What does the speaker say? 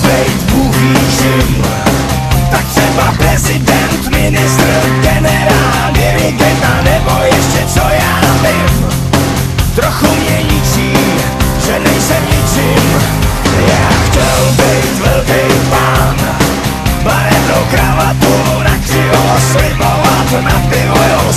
bejt Bůh čím. Tak třeba prezident, ministr, generál, dirigent a nebo ještě co já vím. Trochu mě ničí, že nejsem ničím. Já chtěl bejt velký pán, barevnou kravatu nakřivo slibovat, na pivo jo